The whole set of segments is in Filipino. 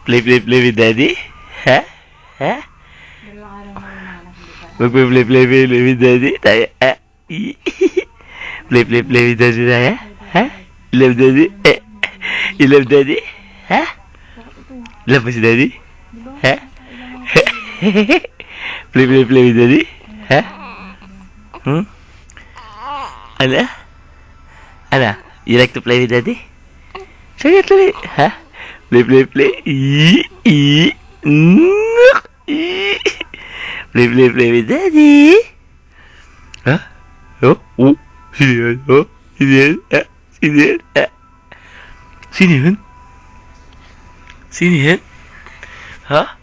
Play with daddy? Ha? Ha? Play with daddy? Tayo, ha? Play with daddy tayo? Ha? You love daddy? You love daddy? Ha? Love mo si daddy? Ha? Play with daddy? Ha? Hmm? Ano? Ano? You like to play with daddy? Sige, tuloy. Ha? Play. Play with daddy. Ha? Oh? Oh? Sino yan? Oh? Sino yan? Ha? Sino yan? Ha? Sino yan? Sino yan? Ha?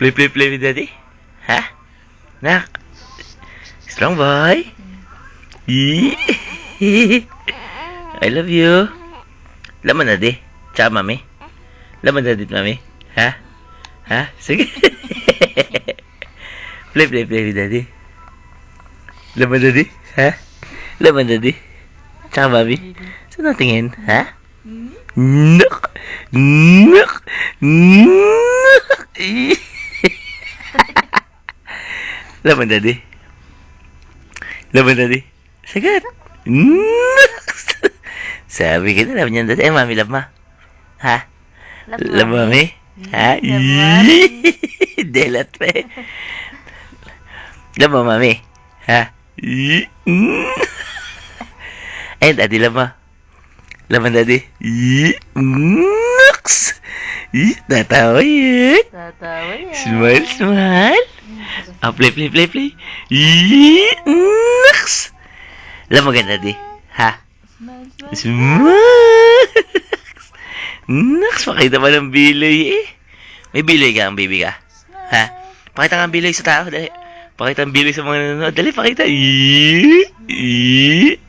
Play with daddy? Ha? Nak? Strong boy? I love you. Laman na di. Tsaka mami. Laman na di mami. Ha? Ha? Sige. Play with daddy. Laman na di. Ha? Laman na di. Tsaka mami. Saan natingin? Ha? Nok. Laman na di. Laman na di. Sagat. Sabi kita love niyan dati. Mami, love ma. Ha? Love mami? Ha? Delat pa eh. Love mo, mami? Ha? Ayun, daddy, love mo. Love mo, daddy? Naks! Tatawa yan. Smile. Play. Naks! Love mo ka, daddy? Ha? Smile! Naks, pakita pa ng biloy eh. May biloy ka, ang baby ka? Ha? Pakita nga ang biloy sa tao, dali. Pakita ang biloy sa mga nanonood. Dali, pakita.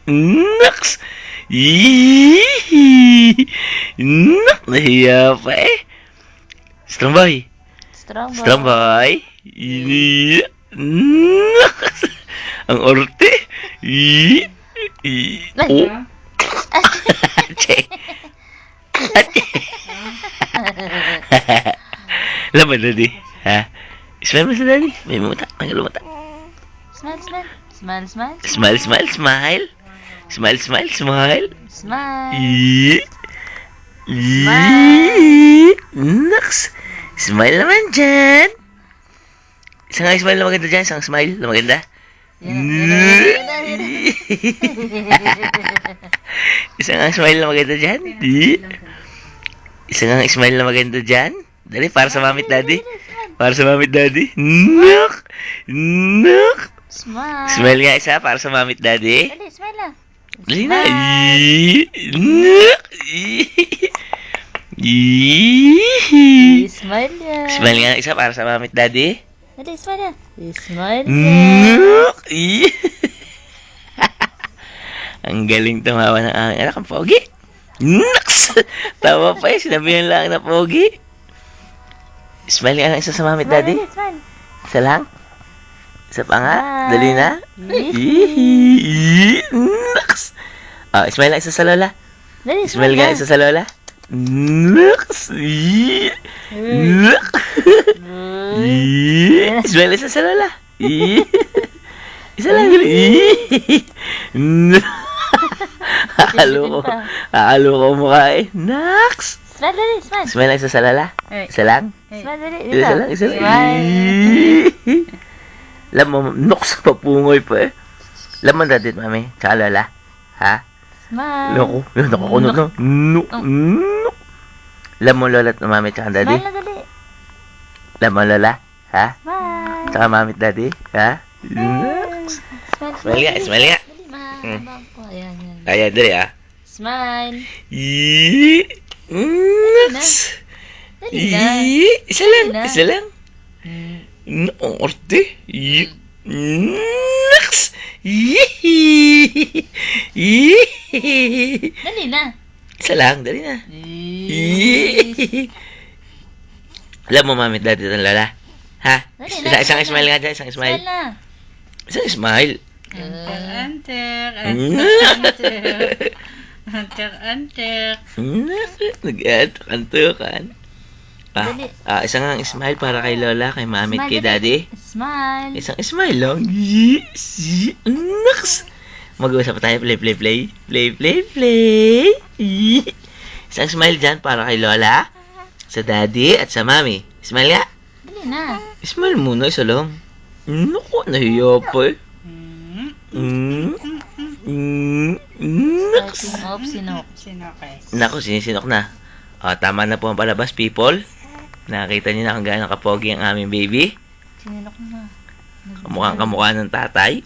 Naks! Nak, nahiya pa eh. Strong boy. Naks! Ang orte. Oh. Che. Laman daddy. Ha? Smile mo sa daddy. May mata. Nagkalumata. Smile. Naks. Smile naman dyan. Isang nga smile na maganda dyan. Isang smile na maganda. Isang nga smile na maganda dyan. Isang nga smile na maganda dyan. Dali, para sa mamit daddy. Nok. Smile nga isa para sa mamit daddy. Dali, smile na. Dali na. Smile yan. Smile nga isa para sa mamit daddy. Dali, smile na. Smile yan. Ang galing tumawa ng aking anak, ang pogi. Naks! Tawa pa eh, sinabihan lang na pogi. Smile nga isa sa mamit daddy. Smile. Isa lang? Isa pa nga? Dali na? Naks! Smile nga isa sa lola. Dali, Smile nga isa sa lola. Naks! Smile isa sa lola. Isa lang. Akalo ko mukha eh. Naks! Smile, dali, smile. Smile isa sa lola. Isa lang? Smile, dali. Isa lang. Alam mo, noks, papungoy pa eh. Alam mo dadit, mami, tsaka lola. Ha? Smile. Loko, nakakunod na. Nuk. Alam mo lola at mami, tsaka daddy. Smile na, dali. Alam mo lola, ha? Smile. Tsaka mami at daddy, ha? Noks. Smile nga. Dali, mahaba po. Ayan. Ayan, dali ah. Smile. Noks. Dali na. Isa lang. Ang orte. Naks! Dali na. Isa lang, dali na. Alam mo, mami, dati ng lala. Ha? Isang smile nga dyan, isang smile. Smile na. Isang smile. Anter. Nag-antok-antokan. Dali. Isang ang smile para kay Lola, kay Mami at Smile, kay dali. Daddy. Smile. Isang smile lang. Naks! Mag-uusap pa tayo. Play. Isang smile dyan para kay Lola, sa Daddy, at sa Mami. Smile nga. Dali na. Smile muna, isa lang. Naku, nahiya pa eh. Naks! Starting off, sinok. Sinokay. Naku, sinisinok na. Tama na po ang palabas, people. Nakita niyo na kung gaano kapogi ang aming baby. Sinok na. Kamukhang kamukha ng tatay.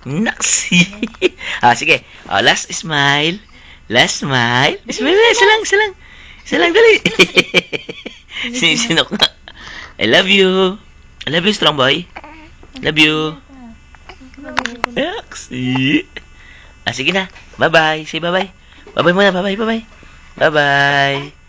Naks! Sige. Last smile. Last smile. Smile na, isa lang. Isa lang, dali. Sinisinok na. I love you. I love you, strong boy. Love you. Naks! Sige na. Bye-bye. Say bye-bye. Bye-bye muna. Bye-bye.